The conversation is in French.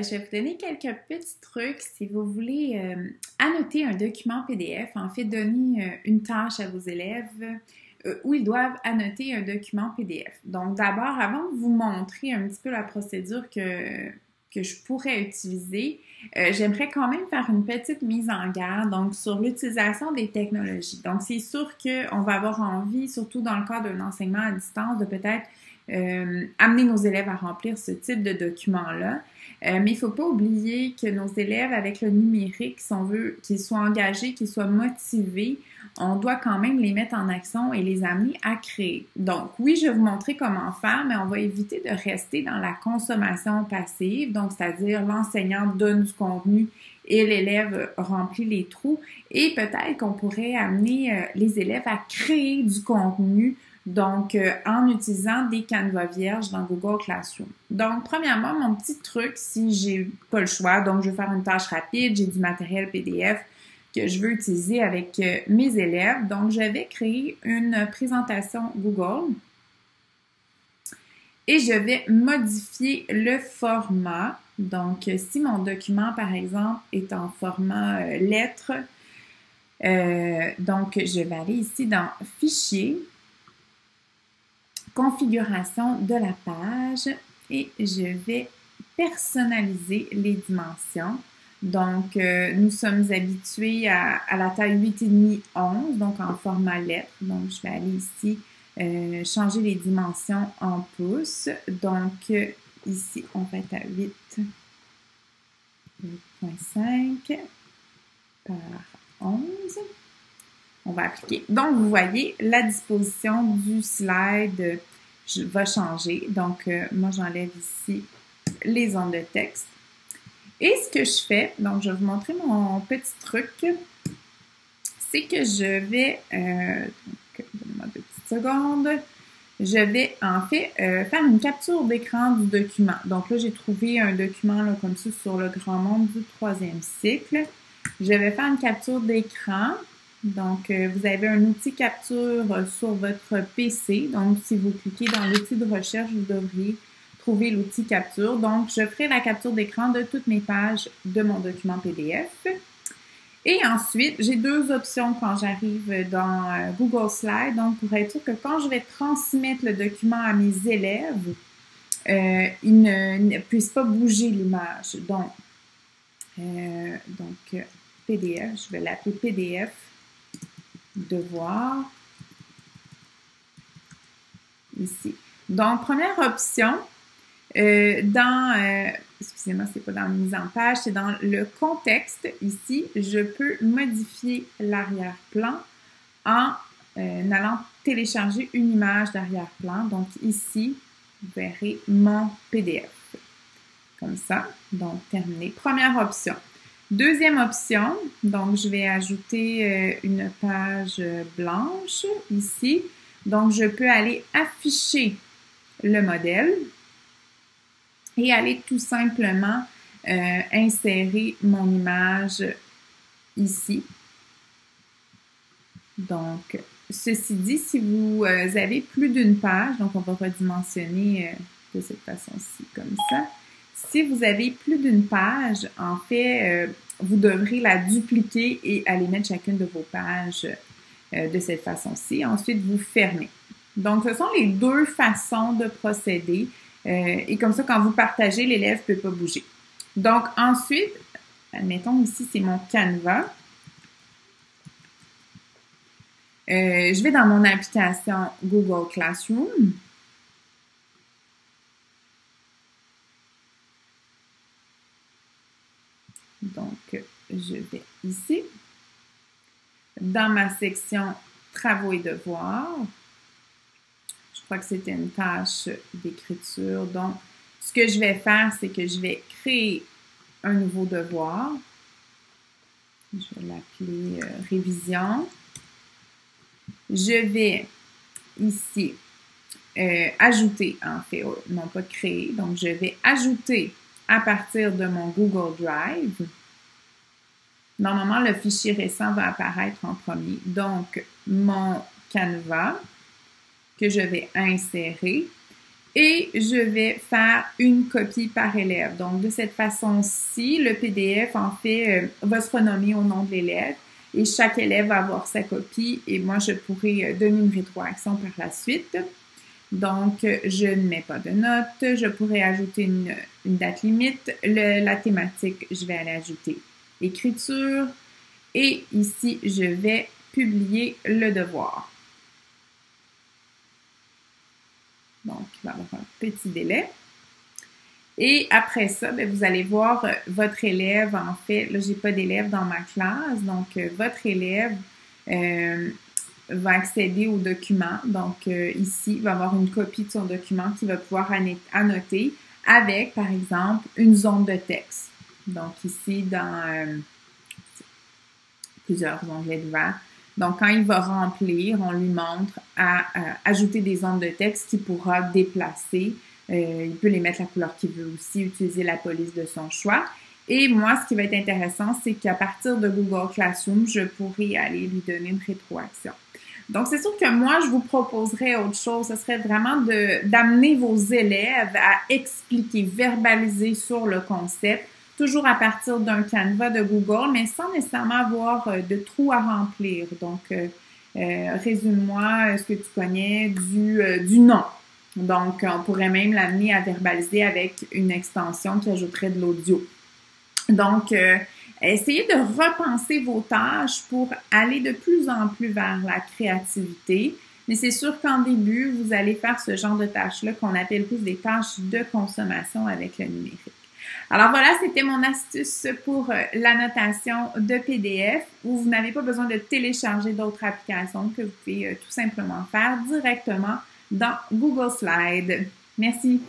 je vais vous donner quelques petits trucs si vous voulez annoter un document PDF, en fait, donner une tâche à vos élèves où ils doivent annoter un document PDF. Donc, d'abord, avant de vous montrer un petit peu la procédure que je pourrais utiliser, j'aimerais quand même faire une petite mise en garde donc sur l'utilisation des technologies. Donc, c'est sûr qu'on va avoir envie, surtout dans le cadre d'un enseignement à distance, de peut-être amener nos élèves à remplir ce type de document-là. Mais il ne faut pas oublier que nos élèves, avec le numérique, si on veut qu'ils soient engagés, qu'ils soient motivés, on doit quand même les mettre en action et les amener à créer. Donc, oui, je vais vous montrer comment faire, mais on va éviter de rester dans la consommation passive, donc c'est-à-dire l'enseignant donne du contenu et l'élève remplit les trous. Et peut-être qu'on pourrait amener les élèves à créer du contenu donc, en utilisant des canevas vierges dans Google Classroom. Donc, premièrement, mon petit truc, si j'ai pas le choix, donc je veux faire une tâche rapide, j'ai du matériel PDF que je veux utiliser avec mes élèves. Donc, je vais créer une présentation Google et je vais modifier le format. Donc, si mon document, par exemple, est en format lettre, donc je vais aller ici dans Fichier, configuration de la page et je vais personnaliser les dimensions. Donc, nous sommes habitués à la taille 8,5 11, donc en format lettre. Donc, je vais aller ici changer les dimensions en pouces. Donc, ici, on va être à 8,5 par 11. On va appliquer. Donc, vous voyez, la disposition du slide va changer. Donc, moi, j'enlève ici les ondes de texte. Et ce que je fais, donc, je vais vous montrer mon petit truc, c'est que je vais, donnez-moi 2 petites secondes, je vais, en fait, faire une capture d'écran du document. Donc, là, j'ai trouvé un document là, comme ça sur le grand monde du 3e cycle. Je vais faire une capture d'écran. Donc, vous avez un outil capture sur votre PC. Donc, si vous cliquez dans l'outil de recherche, vous devriez trouver l'outil capture. Donc, je ferai la capture d'écran de toutes mes pages de mon document PDF. Et ensuite, j'ai 2 options quand j'arrive dans Google Slides. Donc, pour être sûr que quand je vais transmettre le document à mes élèves, ils ne puissent pas bouger l'image. Donc, PDF, je vais l'appeler PDF. Devoir ici. Donc, première option, excusez-moi, c'est pas dans la mise en page, c'est dans le contexte. Ici, je peux modifier l'arrière-plan en allant télécharger une image d'arrière-plan. Donc, ici, vous verrez mon PDF. Comme ça. Donc, terminé. Première option. Deuxième option, donc je vais ajouter une page blanche ici. Donc, je peux aller afficher le modèle et aller tout simplement insérer mon image ici. Donc, ceci dit, si vous avez plus d'une page, donc on va redimensionner de cette façon-ci, comme ça. Si vous avez plus d'une page, en fait, vous devrez la dupliquer et aller mettre chacune de vos pages de cette façon-ci. Ensuite, vous fermez. Donc, ce sont les 2 façons de procéder. Et comme ça, quand vous partagez, l'élève ne peut pas bouger. Donc, ensuite, admettons ici, c'est mon Canva. Je vais dans mon application Google Classroom. Donc, je vais ici. Dans ma section Travaux et devoirs, je crois que c'était une tâche d'écriture. Donc, ce que je vais faire, c'est que je vais créer un nouveau devoir. Je vais l'appeler révision. Je vais ici ajouter, en fait, non pas créer, donc je vais ajouter à partir de mon Google Drive. Normalement, le fichier récent va apparaître en premier. Donc, mon Canva que je vais insérer. et je vais faire une copie par élève. Donc, de cette façon-ci, le PDF, en fait, va se renommer au nom de l'élève et chaque élève va avoir sa copie et moi, je pourrai donner une rétroaction par la suite. Donc, je ne mets pas de notes. Je pourrais ajouter une date limite. La thématique, je vais aller ajouter écriture. Et ici, je vais publier le devoir. Donc, il va y avoir un petit délai. Et après ça, bien, vous allez voir votre élève, en fait, là, j'ai pas d'élève dans ma classe, donc votre élève va accéder au document. Donc, ici, il va avoir une copie de son document qu'il va pouvoir annoter avec, par exemple, une zone de texte. Donc, ici, dans plusieurs onglets de verre. Donc, quand il va remplir, on lui montre à ajouter des zones de texte qu'il pourra déplacer. Il peut les mettre la couleur qu'il veut aussi, utiliser la police de son choix. Et moi, ce qui va être intéressant, c'est qu'à partir de Google Classroom, je pourrai aller lui donner une rétroaction. Donc, c'est sûr que moi, je vous proposerais autre chose. Ce serait vraiment d'amener vos élèves à expliquer, verbaliser sur le concept, toujours à partir d'un canevas de Google, mais sans nécessairement avoir de trous à remplir. Donc, résume-moi ce que tu connais du nom. Donc, on pourrait même l'amener à verbaliser avec une extension qui ajouterait de l'audio. Donc, essayez de repenser vos tâches pour aller de plus en plus vers la créativité. Mais c'est sûr qu'en début, vous allez faire ce genre de tâches-là qu'on appelle plus des tâches de consommation avec le numérique. Alors voilà, c'était mon astuce pour l'annotation de PDF où vous n'avez pas besoin de télécharger d'autres applications que vous pouvez tout simplement faire directement dans Google Slides. Merci.